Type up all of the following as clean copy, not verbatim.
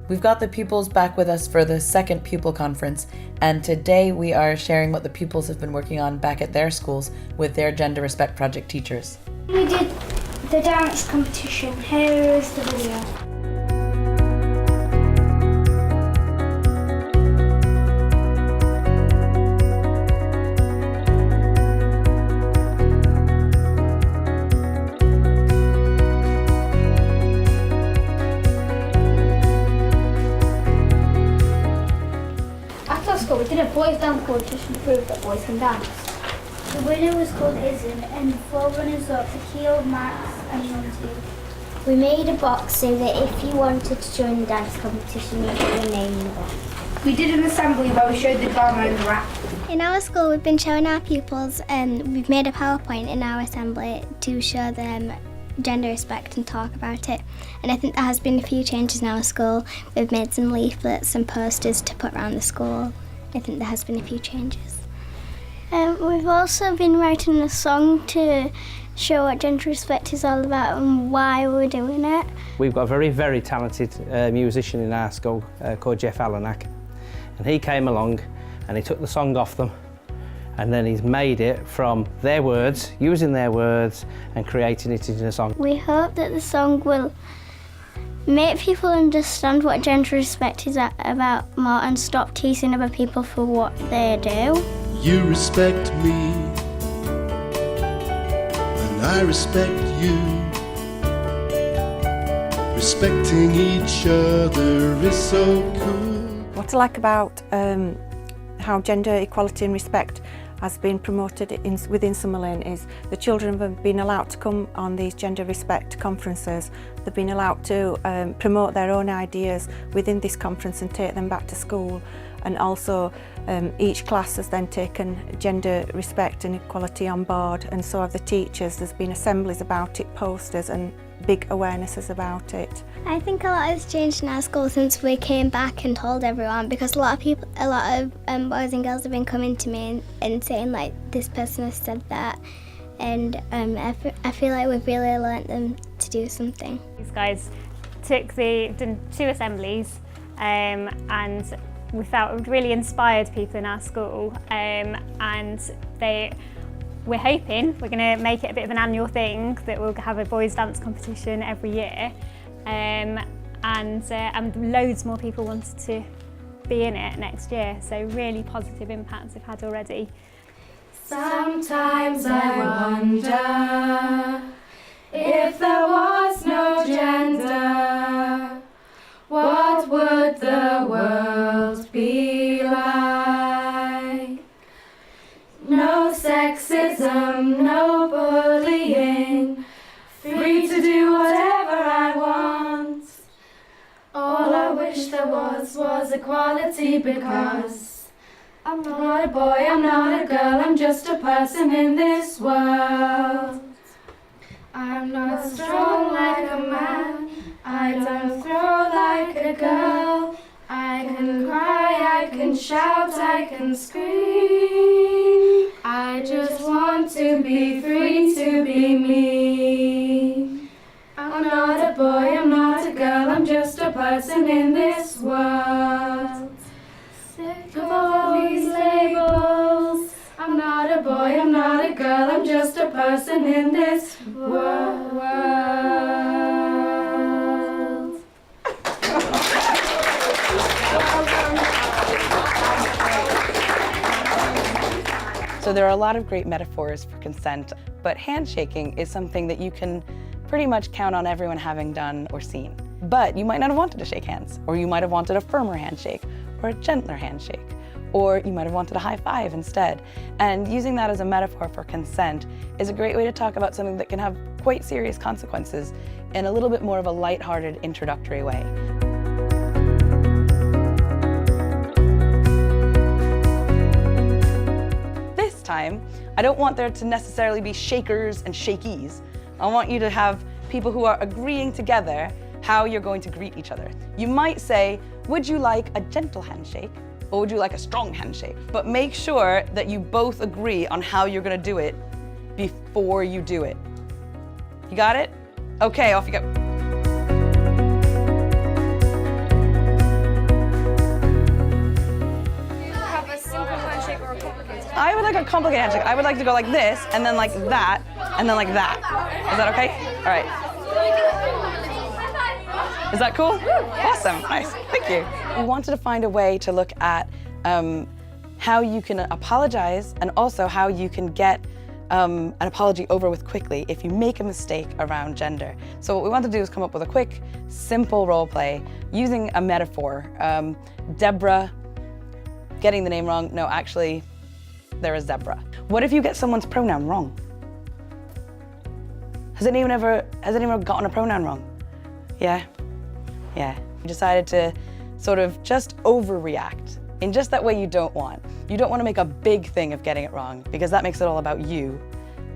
We've got the pupils back with us for the second pupil conference, and today we are sharing what the pupils have been working on back at their schools with their Gender Respect Project teachers. We did the dance competition. Here is the video. We did a boys dance competition to prove that boys can dance. The winner was called E.D.E.N and the four runners up, Akil, Max and Monty. We made a box so that if you wanted to join the dance competition, you put your name in the box. We did an assembly where we showed the drama and the rap. In our school, we've been showing our pupils and we've made a PowerPoint in our assembly to show them gender respect and talk about it. And I think there has been a few changes in our school. We've made some leaflets and posters to put around the school. I think there has been a few changes. We've also been writing a song to show what gender respect is all about and why we're doing it. We've got a very, very talented musician in our school called Jeff Allenack. And he came along and he took the song off them and then he's made it from their words, using their words and creating it into a song. We hope that the song will make people understand what gender respect is about more and stop teasing other people for what they do. You respect me, and I respect you. Respecting each other is so cool. What I like about how gender equality and respect has been promoted within Summer Lane is the children have been allowed to come on these gender respect conferences. They've been allowed to promote their own ideas within this conference and take them back to school. And also each class has then taken gender respect and equality on board, and so have the teachers. There's been assemblies about it, posters and big awarenesses about it. I think a lot has changed in our school since we came back and told everyone, because a lot of boys and girls have been coming to me and saying like, this person has said that, and I feel like we've really learnt them to do something. These guys done 2 assemblies and we felt it really inspired people in our school, and we're hoping we're going to make it a bit of an annual thing, that we'll have a boys dance competition every year, and loads more people wanted to be in it next year, so really positive impacts we've had already. Sometimes I wonder if there was no gender, what would the world be like? No sexism, no bullying, free to do whatever I want. All I wish there was equality, because I'm not a boy, I'm not a girl, I'm just a person in this world. I'm not strong like a man, I don't throw like a girl. I can cry, I can shout, I can scream. I just want to be free to be me. I'm not a boy, I'm not a girl, I'm just a person in this world. Sick of all these labels. I'm not a boy, I'm not a girl, I'm just a person in this world. So there are a lot of great metaphors for consent, but handshaking is something that you can pretty much count on everyone having done or seen. But you might not have wanted to shake hands, or you might have wanted a firmer handshake, or a gentler handshake, or you might have wanted a high five instead. And using that as a metaphor for consent is a great way to talk about something that can have quite serious consequences in a little bit more of a lighthearted, introductory way. This time, I don't want there to necessarily be shakers and shakies. I want you to have people who are agreeing together how you're going to greet each other. You might say, would you like a gentle handshake or would you like a strong handshake? But make sure that you both agree on how you're going to do it before you do it. You got it? Okay, off you go. I would like a complicated handshake. I would like to go like this, and then like that, and then like that. Is that okay? All right. Is that cool? Awesome, nice, thank you. We wanted to find a way to look at how you can apologize and also how you can get an apology over with quickly if you make a mistake around gender. So what we want to do is come up with a quick, simple role play using a metaphor. Deborah, getting the name wrong. No, actually, there is Deborah. What if you get someone's pronoun wrong? Has anyone ever gotten a pronoun wrong? Yeah? Yeah. We decided to sort of just overreact in just that way you don't want. You don't want to make a big thing of getting it wrong because that makes it all about you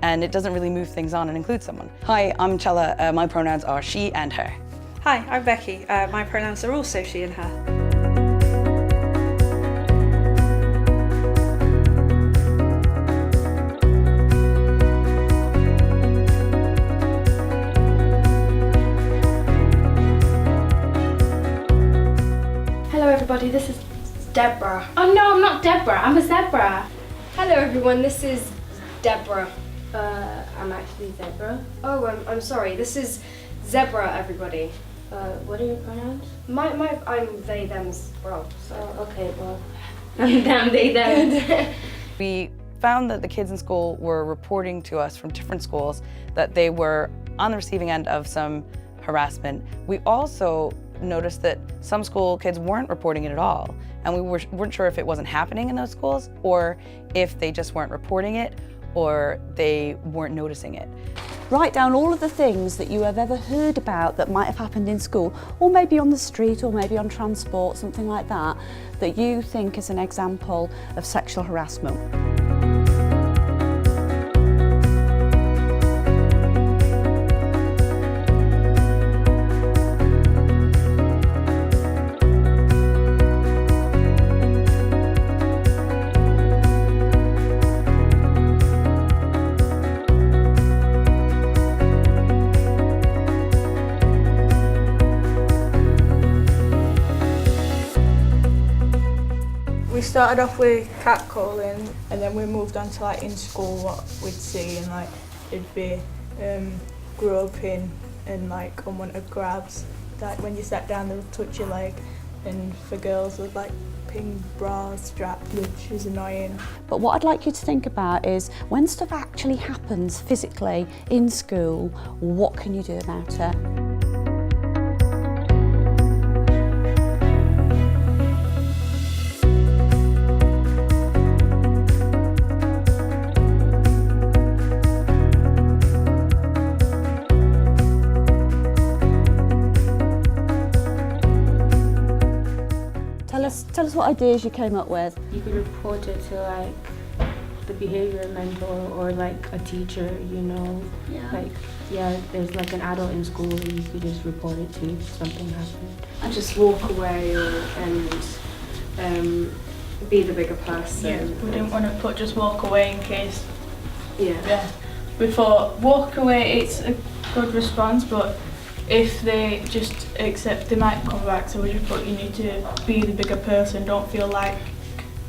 and it doesn't really move things on and include someone. Hi, I'm Chella. My pronouns are she and her. Hi, I'm Becky. My pronouns are also she and her. Hello everybody, this is Deborah. Oh no, I'm not Deborah, I'm a zebra. Hello everyone, this is Deborah. I'm actually Zebra. Oh, I'm sorry, this is Zebra, everybody. What are your pronouns? I'm they, them's, well, so. Okay, well, I'm them, they, them. We found that the kids in school were reporting to us from different schools that they were on the receiving end of some harassment. We also noticed that some school kids weren't reporting it at all, and we weren't sure if it wasn't happening in those schools or if they just weren't reporting it or they weren't noticing it. Write down all of the things that you have ever heard about that might have happened in school, or maybe on the street, or maybe on transport, something like that, that you think is an example of sexual harassment. We started off with catcalling and then we moved on to like in school what we'd see, and like it'd be groping and like unwanted grabs, like when you sat down they would touch your leg, and for girls with like pink bra strap, which is annoying. But what I'd like you to think about is when stuff actually happens physically in school, what can you do about it? Tell us what ideas you came up with. You could report it to like the behavior mentor or like a teacher, you know. Yeah. Like, yeah, there's like an adult in school that you could just report it to if something happened. And just walk away and be the bigger person. Yeah, we didn't want to put just walk away in case. Yeah. Before walk away, it's a good response, but if they just accept, they might come back, so we just put you need to be the bigger person, don't feel like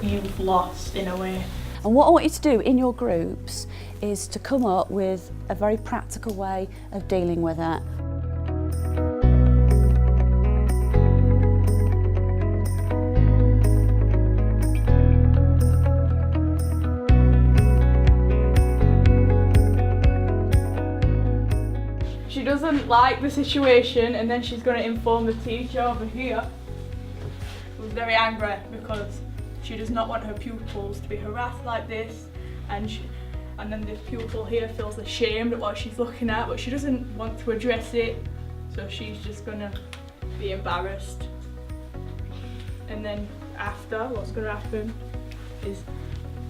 you've lost in a way. And what I want you to do in your groups is to come up with a very practical way of dealing with it. She doesn't like the situation, and then she's going to inform the teacher over here, who's very angry because she does not want her pupils to be harassed like this, and then the pupil here feels ashamed at what she's looking at, but she doesn't want to address it, so she's just going to be embarrassed. And then after, what's going to happen is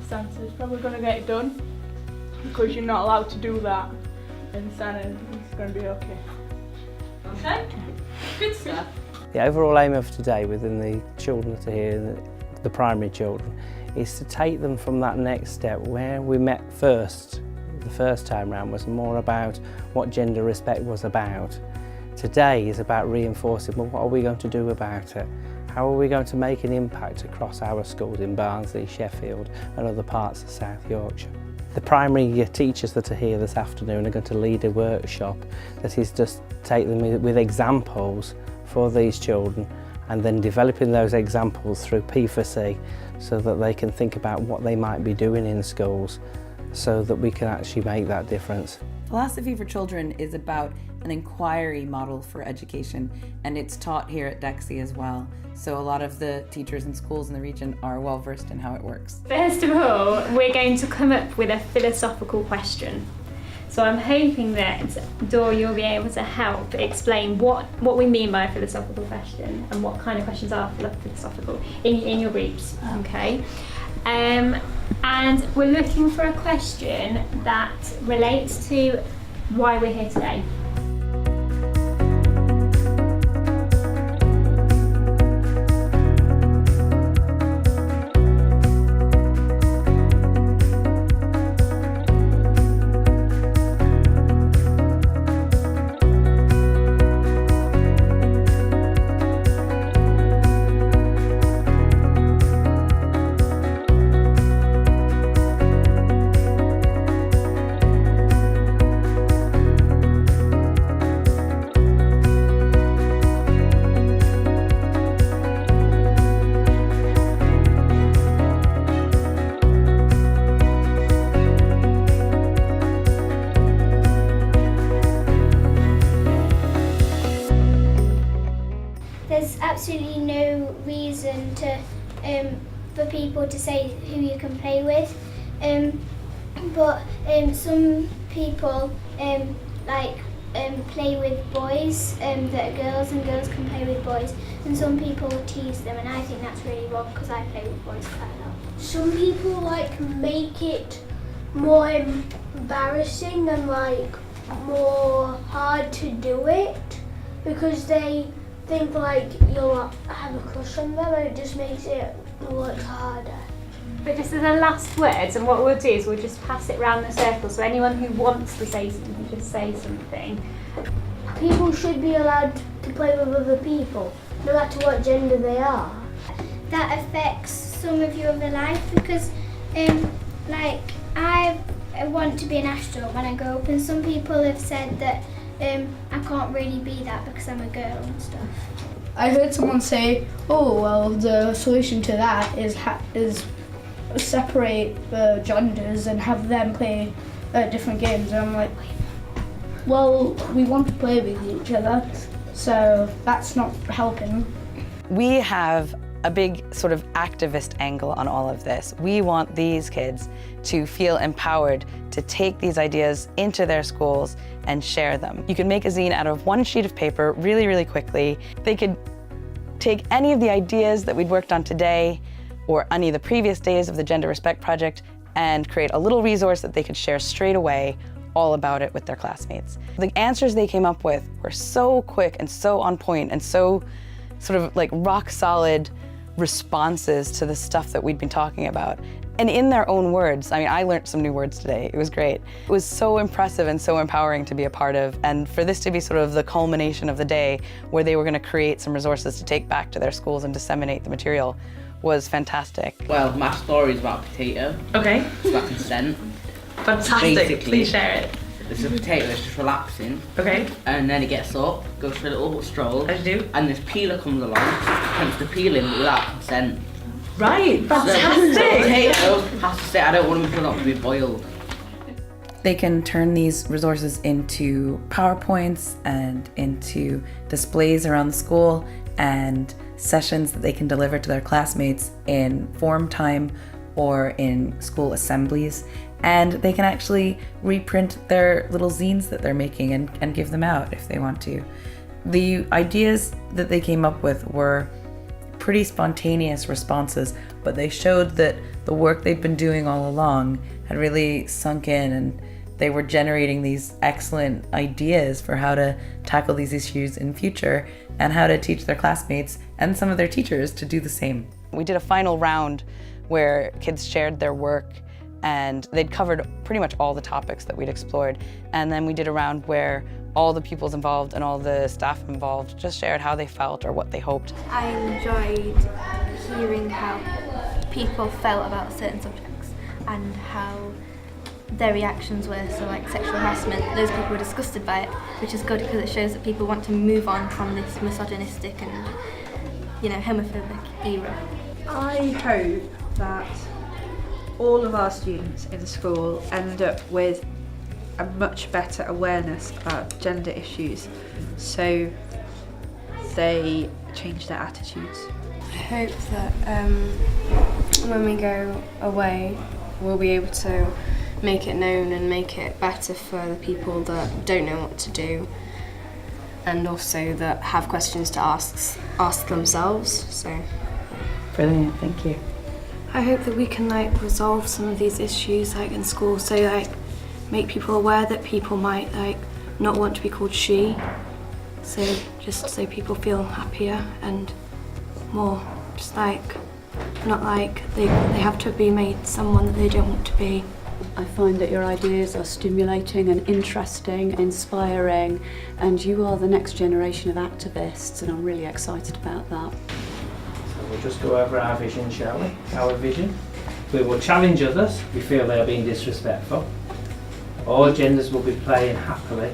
Santa's probably going to get it done, because you're not allowed to do that. And Santa is going to be okay. Okay, good stuff. The overall aim of today within the children that are here, the primary children, is to take them from that next step where we met first. The first time round was more about what gender respect was about. Today is about reinforcing, well, what are we going to do about it? How are we going to make an impact across our schools in Barnsley, Sheffield and other parts of South Yorkshire? The primary teachers that are here this afternoon are going to lead a workshop that is just take them with examples for these children and then developing those examples through P4C so that they can think about what they might be doing in schools so that we can actually make that difference. Philosophy for Children is about an inquiry model for education, and it's taught here at DECSY as well. So a lot of the teachers and schools in the region are well versed in how it works. First of all, we're going to come up with a philosophical question. So I'm hoping that, Dor, you'll be able to help explain what we mean by a philosophical question and what kind of questions are philosophical in your groups, okay? And we're looking for a question that relates to why we're here today. There's absolutely no reason to for people to say who you can play with, but some people play with boys that are girls, and girls can play with boys, and some people tease them, and I think that's really wrong because I play with boys quite a lot. Some people make it more embarrassing and more hard to do it because they think you'll have a crush on them, and it just makes it look harder. But just as a last words, and what we'll do is we'll just pass it round the circle, so anyone who wants to say something, just say something. People should be allowed to play with other people, no matter what gender they are. That affects some of your other life because I want to be an astronaut when I grow up, and some people have said that I can't really be that because I'm a girl and stuff. I heard someone say, oh, well, the solution to that is separate the genders and have them play different games. And I'm like, well, we want to play with each other, so that's not helping. We have a big sort of activist angle on all of this. We want these kids to feel empowered to take these ideas into their schools and share them. You can make a zine out of one sheet of paper really, really quickly. They could take any of the ideas that we'd worked on today or any of the previous days of the Gender Respect Project and create a little resource that they could share straight away all about it with their classmates. The answers they came up with were so quick and so on point and so sort of rock solid responses to the stuff that we'd been talking about. And in their own words. I mean, I learned some new words today. It was great. It was so impressive and so empowering to be a part of, and for this to be sort of the culmination of the day where they were going to create some resources to take back to their schools and disseminate the material was fantastic. Well, my story is about a potato. Okay. It's about consent. Fantastic. Basically, Please share it. There's a potato that's just relaxing. Okay. And then it gets up, goes for a little stroll. As you do. And this peeler comes along, attempts to peel him without consent. Right, fantastic! So the potato has to say, I don't want them to be boiled. They can turn these resources into PowerPoints and into displays around the school and sessions that they can deliver to their classmates in form time or in school assemblies. And they can actually reprint their little zines that they're making and give them out if they want to. The ideas that they came up with were pretty spontaneous responses, but they showed that the work they'd been doing all along had really sunk in, and they were generating these excellent ideas for how to tackle these issues in future and how to teach their classmates and some of their teachers to do the same. We did a final round where kids shared their work and they'd covered pretty much all the topics that we'd explored. And then we did a round where all the pupils involved and all the staff involved just shared how they felt or what they hoped. I enjoyed hearing how people felt about certain subjects and how their reactions were. So like sexual harassment, those people were disgusted by it, which is good because it shows that people want to move on from this misogynistic and, you know, homophobic era. I hope that all of our students in school end up with a much better awareness about gender issues, so they change their attitudes. I hope that when we go away, we'll be able to make it known and make it better for the people that don't know what to do, and also that have questions to ask themselves. So Brilliant, thank you. I hope that we can resolve some of these issues in school, so make people aware that people might not want to be called she, so just so people feel happier and more just not they have to be made someone that they don't want to be. I find that your ideas are stimulating and interesting, inspiring, and you are the next generation of activists, and I'm really excited about that. So we'll just go over our vision, shall we? Our vision. We will challenge others we feel they are being disrespectful. All genders will be playing happily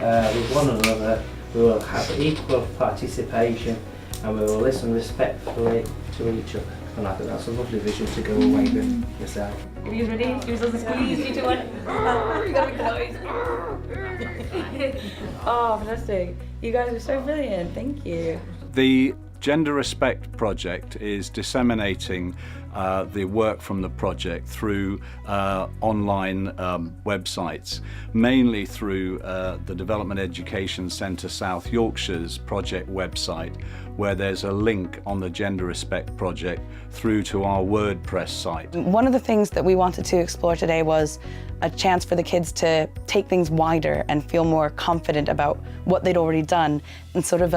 with one another. We will have equal participation and we will listen respectfully to each other. And I think that's a lovely vision to go away with yourself. Are you ready? Give us a squeeze, 3, 2, 1. You gotta make the noise. Oh, fantastic. You guys are so brilliant. Thank you. The Gender Respect project is disseminating the work from the project through online websites, mainly through the Development Education Centre South Yorkshire's project website, where there's a link on the Gender Respect project through to our WordPress site. One of the things that we wanted to explore today was a chance for the kids to take things wider and feel more confident about what they'd already done and sort of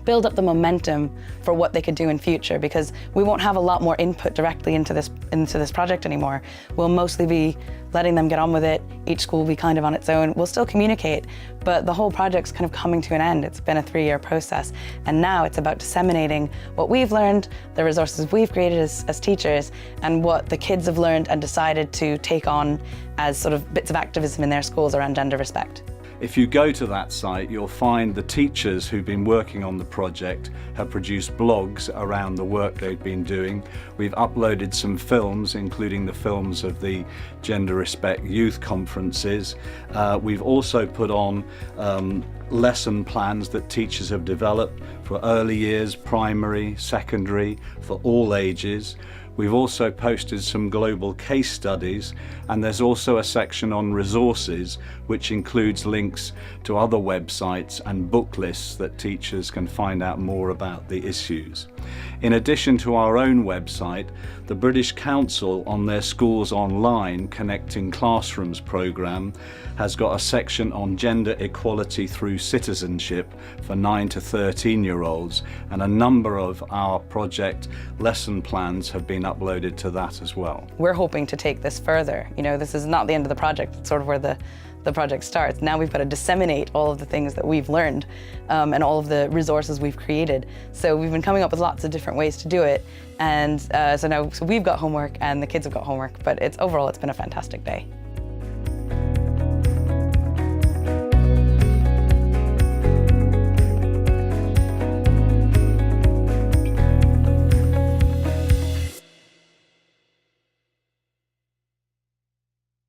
build up the momentum for what they could do in future, because we won't have a lot more input directly into this project anymore. We'll mostly be letting them get on with it. Each school will be kind of on its own. We'll still communicate, but the whole project's kind of coming to an end. It's been a 3-year process, and now it's about disseminating what we've learned, the resources we've created as teachers, and what the kids have learned and decided to take on as sort of bits of activism in their schools around gender respect. If you go to that site, you'll find the teachers who've been working on the project have produced blogs around the work they've been doing. We've uploaded some films, including the films of the Gender Respect youth conferences. We've also put on lesson plans that teachers have developed for early years, primary, secondary, for all ages. We've also posted some global case studies, and there's also a section on resources which includes links to other websites and book lists that teachers can find out more about the issues. In addition to our own website, the British Council on their Schools Online Connecting Classrooms programme has got a section on gender equality through citizenship for 9 to 13-year-olds, and a number of our project lesson plans have been uploaded to that as well. We're hoping to take this further. You know, this is not the end of the project, it's sort of where the project starts. Now we've got to disseminate all of the things that we've learned and all of the resources we've created. So we've been coming up with lots of different ways to do it, and so now we've got homework and the kids have got homework, but overall it's been a fantastic day.